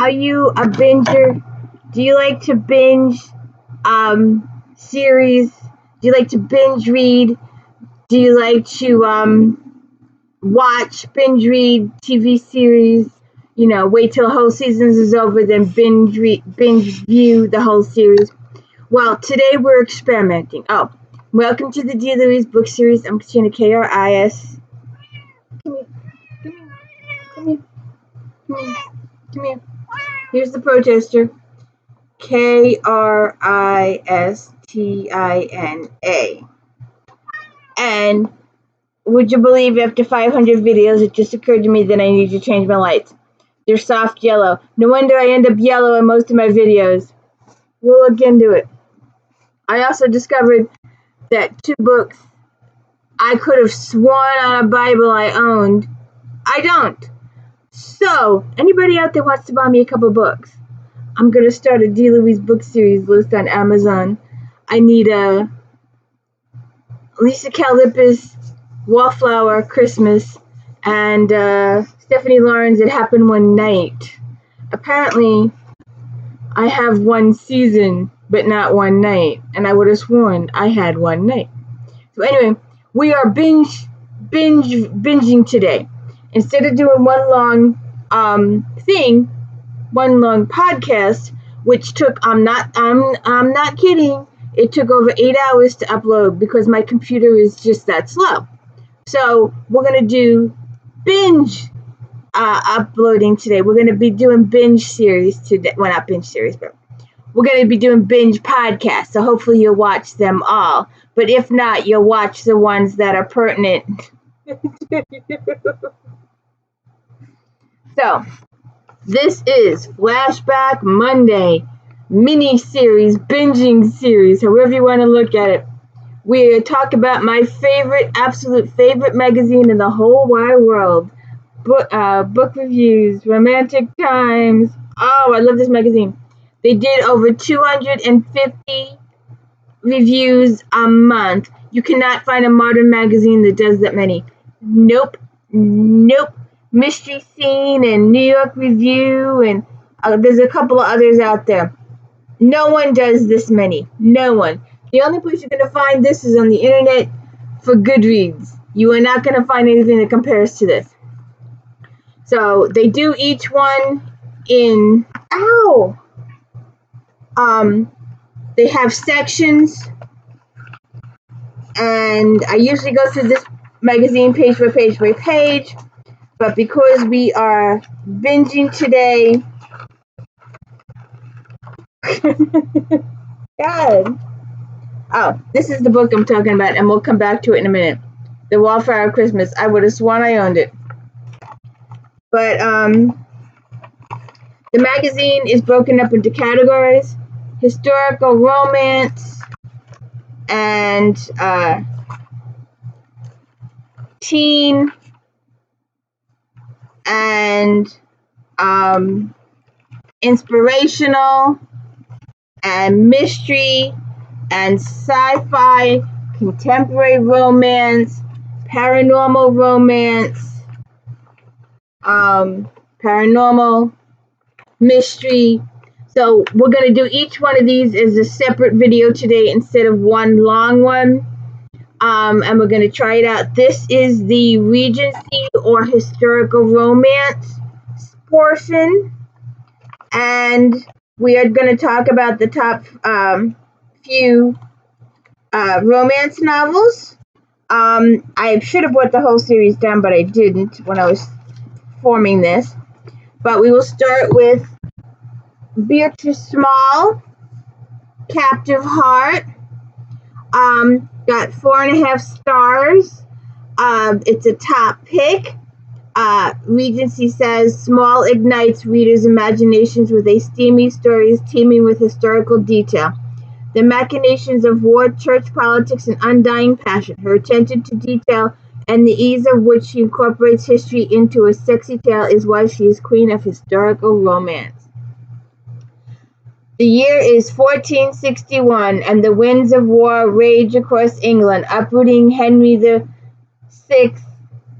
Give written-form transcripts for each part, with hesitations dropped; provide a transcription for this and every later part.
Are you a binger? Do you like to binge series? Do you like to binge read? Do you like to watch, binge read TV series? You know, wait till the whole season is over, then binge view the whole series. Well, today we're experimenting. Oh, welcome to the Dear Louise book series. I'm Christina KRIS. Come here. Here's the protester. KRISTINA. And would you believe after 500 videos, it just occurred to me that I need to change my lights. They're soft yellow. No wonder I end up yellow in most of my videos. We'll look into it. I also discovered that 2 books I could have sworn on a Bible I owned. I don't. So, anybody out there wants to buy me a couple books? I'm going to start a Dear Louise book series list on Amazon. I need a Lisa KLEYPAS, Wallflower, Christmas, and Stephanie Lawrence, It Happened One Night. Apparently, I have one season, but not one night, and I would have sworn I had one night. So anyway, we are binging today. Instead of doing one long one long podcast, which took I'm not kidding, it took over 8 hours to upload because my computer is just that slow. So we're gonna do binge uploading today. We're gonna be doing binge series today. Well, not binge series, but we're gonna be doing binge podcasts. So hopefully you'll watch them all. But if not, you'll watch the ones that are pertinent. So this is Flashback Monday mini-series, binging series, however you want to look at it. We talk about my absolute favorite magazine in the whole wide world. Book reviews, romantic times. Oh, I love this magazine. They did over 250 reviews a month. You cannot find a modern magazine that does that many. Nope. Mystery Scene and New York Review, and there's a couple of others out there. No one does this many. No one. The only place you're going to find this is on the internet for Goodreads. You are not going to find anything that compares to this. So they do each one in... Ow! They have sections, and I usually go through this magazine page by page by page. But because we are binging today, God. Oh, this is the book I'm talking about, and we'll come back to it in a minute. The Wallflower Christmas. I would have sworn I owned it. But the magazine is broken up into categories: historical romance and teen and inspirational and mystery and sci-fi, contemporary romance, paranormal romance, paranormal mystery. So we're going to do each one of these as a separate video today instead of one long one. And we're going to try it out. This is the Regency or historical romance portion. And we are going to talk about the top few romance novels. I should have brought the whole series down, but I didn't when I was forming this. But we will start with Beatrice Small, Captive Heart. Got 4.5 stars. It's a top pick. Regency says Small ignites readers' imaginations with a steamy stories teeming with historical detail. The machinations of war, church politics, and undying passion. Her attention to detail and the ease of which she incorporates history into a sexy tale is why she is queen of historical romance. The year is 1461, and the winds of war rage across England, uprooting Henry VI's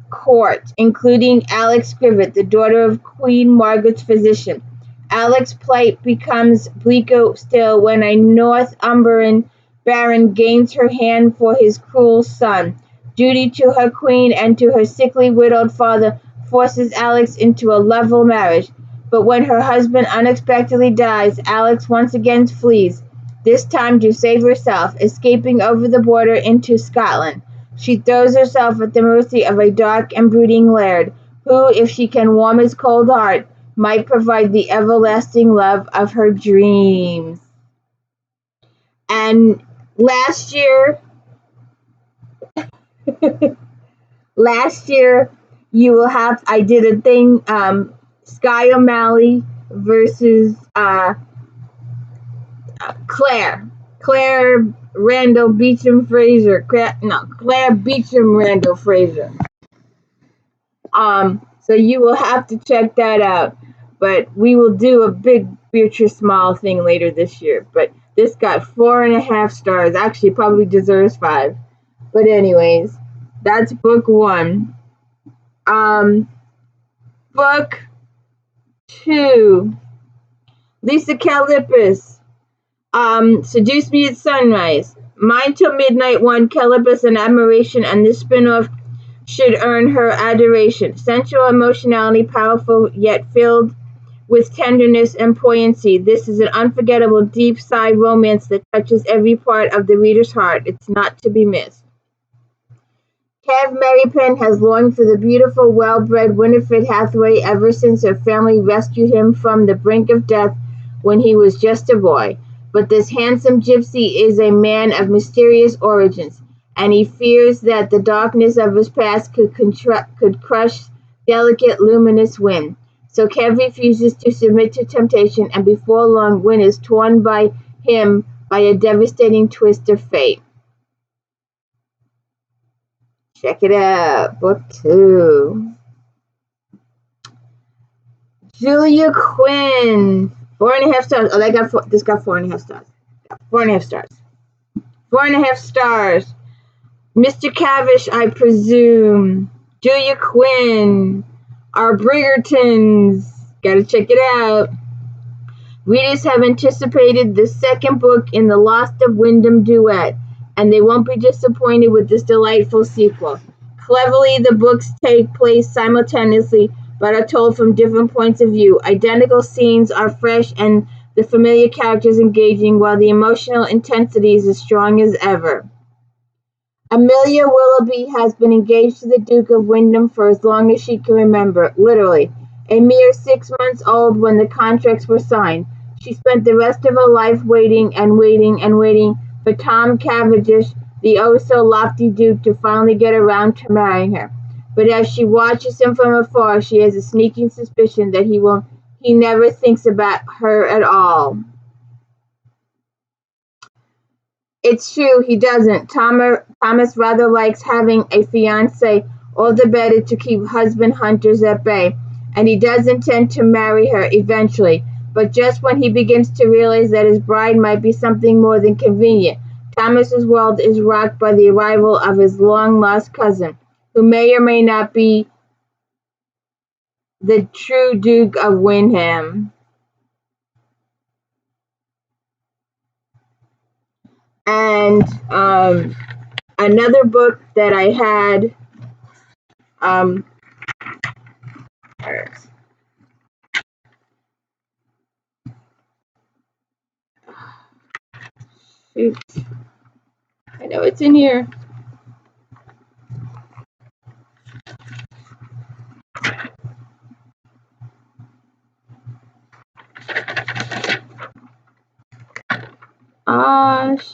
court, including Alex Grivet, the daughter of Queen Margaret's physician. Alex's plight becomes bleaker still when a Northumbrian baron gains her hand for his cruel son. Duty to her queen and to her sickly widowed father forces Alex into a level marriage. But when her husband unexpectedly dies, Alex once again flees, this time to save herself, escaping over the border into Scotland. She throws herself at the mercy of a dark and brooding laird, who, if she can warm his cold heart, might provide the everlasting love of her dreams. And last year, I did a thing, Sky O'Malley versus Claire Randall Beecham Fraser. Claire Beecham Randall Fraser. So you will have to check that out. But we will do a big Beatrice Small thing later this year. But this got 4.5 stars. Actually, probably deserves 5. But anyways, that's book 1. Book 2. Lisa KLEYPAS. Seduce Me at Sunrise. Mine Till Midnight won KLEYPAS an admiration, and this spin-off should earn her adoration. Sensual emotionality, powerful yet filled with tenderness and poignancy. This is an unforgettable, deep-side romance that touches every part of the reader's heart. It's not to be missed. Kev Merrypen has longed for the beautiful, well-bred Winifred Hathaway ever since her family rescued him from the brink of death when he was just a boy. But this handsome gypsy is a man of mysterious origins, and he fears that the darkness of his past could crush delicate, luminous Wynn. So Kev refuses to submit to temptation, and before long, Wynn is torn by him by a devastating twist of fate. Check it out, book 2. Julia Quinn, 4.5 stars. Oh, this got 4.5 stars. 4.5 stars. 4.5 stars. Mr. Cavish, I presume. Julia Quinn. Our Bridgertons. Gotta check it out. Readers have anticipated the second book in the Lost of Windam Duet, and they won't be disappointed with this delightful sequel. Cleverly, the books take place simultaneously, but are told from different points of view. Identical scenes are fresh and the familiar characters engaging, while the emotional intensity is as strong as ever. Amelia Willoughby has been engaged to the Duke of Windam for as long as she can remember, literally. A mere 6 months old when the contracts were signed. She spent the rest of her life waiting and waiting and waiting for Tom Cavendish, the oh-so-lofty Duke, to finally get around to marrying her. But as she watches him from afar, she has a sneaking suspicion that he never thinks about her at all. It's true, he doesn't. Thomas rather likes having a fiancée, all the better to keep husband hunters at bay, and he does intend to marry her eventually. But just when he begins to realize that his bride might be something more than convenient, Thomas's world is rocked by the arrival of his long-lost cousin, who may or may not be the true Duke of Windham. And another book that I had, shoot, I know it's in here.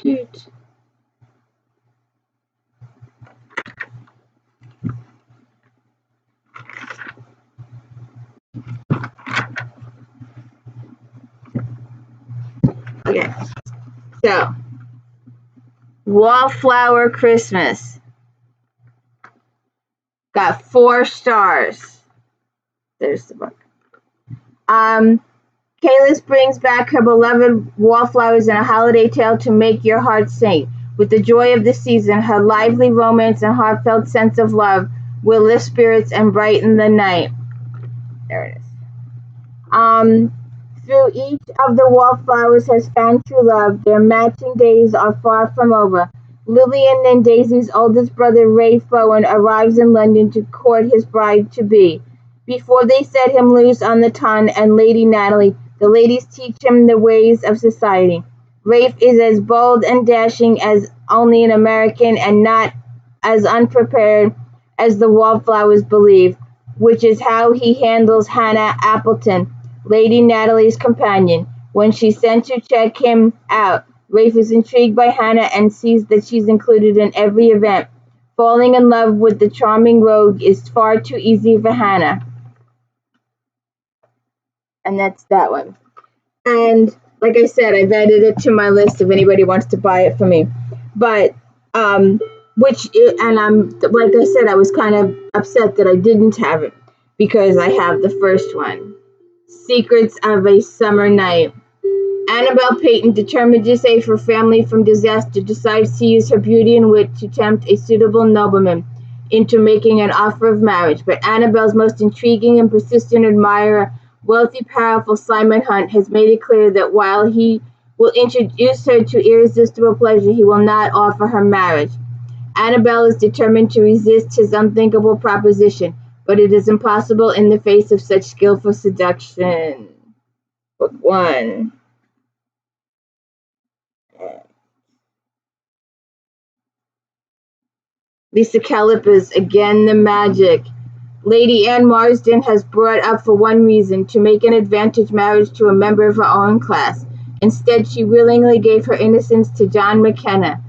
Shoot. Okay, so Wallflower Christmas got 4 stars. There's the book. Kaylis brings back her beloved Wallflowers in a holiday tale to make your heart sing. With the joy of the season, her lively romance and heartfelt sense of love will lift spirits and brighten the night. There it is. Through each of the wallflowers has found true love. Their matching days are far from over. Lillian and Daisy's oldest brother, Ray Bowen, arrives in London to court his bride-to-be. Before they set him loose on the ton and Lady Natalie, the ladies teach him the ways of society. Rafe is as bold and dashing as only an American and not as unprepared as the Wallflowers believe, which is how he handles Hannah Appleton, Lady Natalie's companion. When she's sent to check him out, Rafe is intrigued by Hannah and sees that she's included in every event. Falling in love with the charming rogue is far too easy for Hannah. And that's that one. And like I said, I've added it to my list if anybody wants to buy it for me. But I'm like I said, I was kind of upset that I didn't have it because I have the first one, Secrets of a Summer Night. Annabelle Peyton, determined to save her family from disaster, decides to use her beauty and wit to tempt a suitable nobleman into making an offer of marriage. But Annabelle's most intriguing and persistent admirer, wealthy, powerful Simon Hunt, has made it clear that while he will introduce her to irresistible pleasure, he will not offer her marriage. Annabelle is determined to resist his unthinkable proposition, but it is impossible in the face of such skillful seduction. Book 1. Lisa KLEYPAS, again the magic. Lady Anne Marsden has brought up for one reason, to make an advantage marriage to a member of her own class. Instead, she willingly gave her innocence to John McKenna,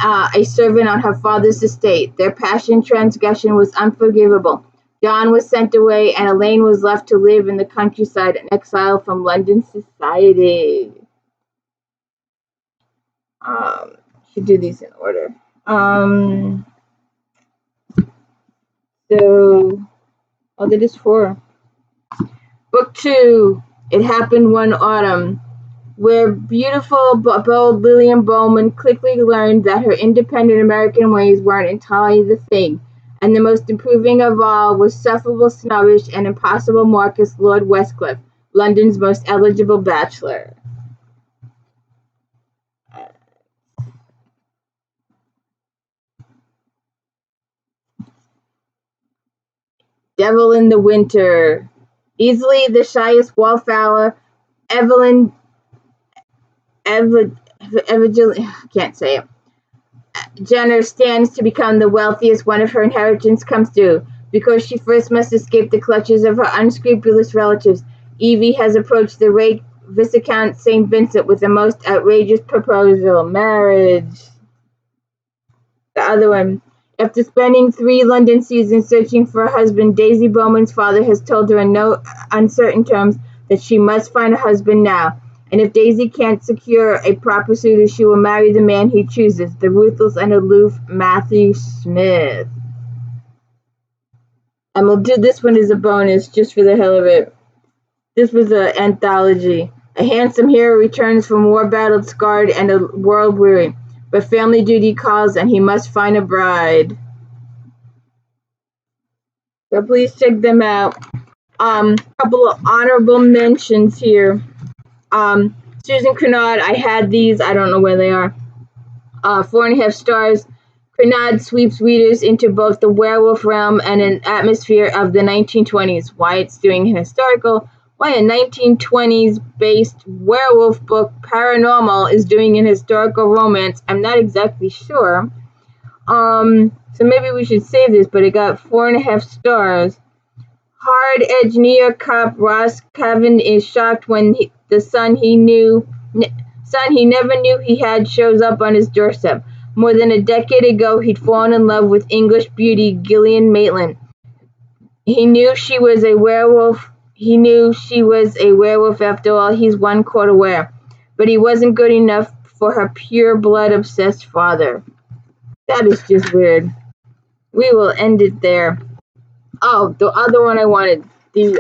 a servant on her father's estate. Their passion transgression was unforgivable. John was sent away, and Elaine was left to live in the countryside, an exile from London society. Should do these in order. So, that is 4. Book 2, It Happened One Autumn, where beautiful, bold Lillian Bowman quickly learned that her independent American ways weren't entirely the thing, and the most improving of all was sufferable, snobbish, and impossible Marcus Lord Westcliff, London's most eligible bachelor. Devil in the Winter. Easily the shyest wallflower, Evelyn can't say it. Jenner stands to become the wealthiest when her inheritance comes due. Because she first must escape the clutches of her unscrupulous relatives, Evie has approached the rake Viscount St. Vincent with the most outrageous proposal: marriage. The other one. After spending 3 London seasons searching for a husband, Daisy Bowman's father has told her in no uncertain terms that she must find a husband now. And if Daisy can't secure a proper suitor, she will marry the man he chooses, the ruthless and aloof Matthew Smith. And we'll do this one as a bonus, just for the hell of it. This was an anthology. A handsome hero returns from war-battled, scarred, and world-weary. But family duty calls, and he must find a bride. So please check them out. Couple of honorable mentions here. Susan Crenard, I had these. I don't know where they are. 4.5 stars. Crenard sweeps readers into both the werewolf realm and an atmosphere of the 1920s. Why it's doing why a 1920s-based werewolf book, paranormal, is doing an historical romance, I'm not exactly sure. So maybe we should save this, but it got 4.5 stars. Hard-edged New York cop Ross Cavendish is shocked when the son he never knew he had shows up on his doorstep. More than a decade ago, he'd fallen in love with English beauty Gillian Maitland. He knew she was a werewolf after all, he's one quarter aware. But he wasn't good enough for her pure blood obsessed father. That is just weird. We will end it there. Oh, the other one I wanted. This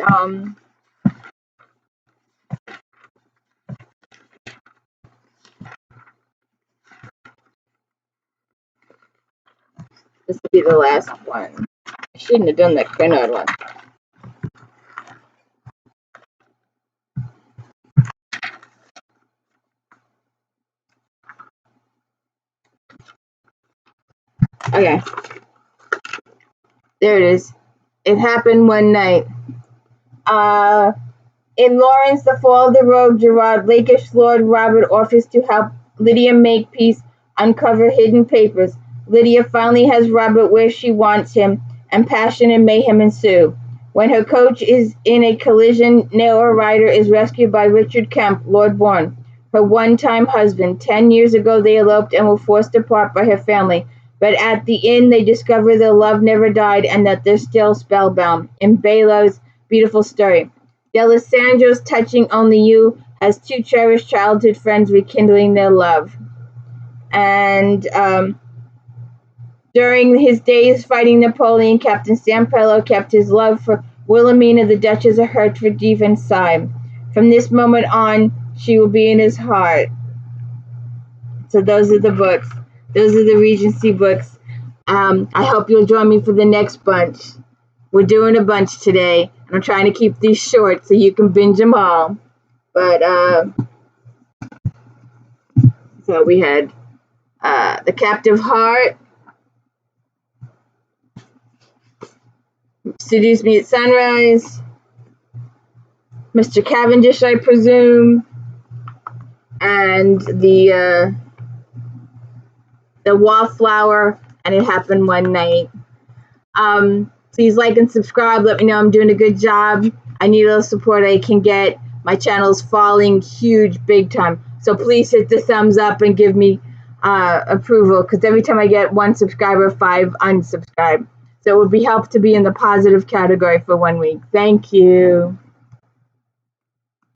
will be the last one. I shouldn't have done that Crenard one. Okay. There it is. It happened one night. In Lawrence, the Fall of the Rogue, Gerard, Lakish Lord Robert offers to help Lydia make peace, uncover hidden papers. Lydia finally has Robert where she wants him, and passion and mayhem ensue. When her coach is in a collision, Nora Ryder is rescued by Richard Kemp, Lord Bourne, her one-time husband. 10 years ago they eloped and were forced apart by her family, but at the inn they discover their love never died and that they're still spellbound. In Bella's beautiful story, D'Alessandro's Touching Only You has two cherished childhood friends rekindling their love. And during his days fighting Napoleon, Captain Stampello kept his love for Wilhelmina, the Duchess of Hertford, deep inside. From this moment on, she will be in his heart. So those are the books. Those are the Regency books. I hope you'll join me for the next bunch. We're doing a bunch today. I'm trying to keep these short so you can binge them all. But, so we had The Captive Heart, Seduce Me at Sunrise, Mr. Cavendish, I presume, and the Wallflower, and It Happened One Night. Please like and subscribe. Let me know I'm doing a good job. I need all the support I can get. My channel's falling huge, big time. So please hit the thumbs up and give me approval, because every time I get 1 subscriber, 5 unsubscribe. So it would be helped to be in the positive category for 1 week. Thank you.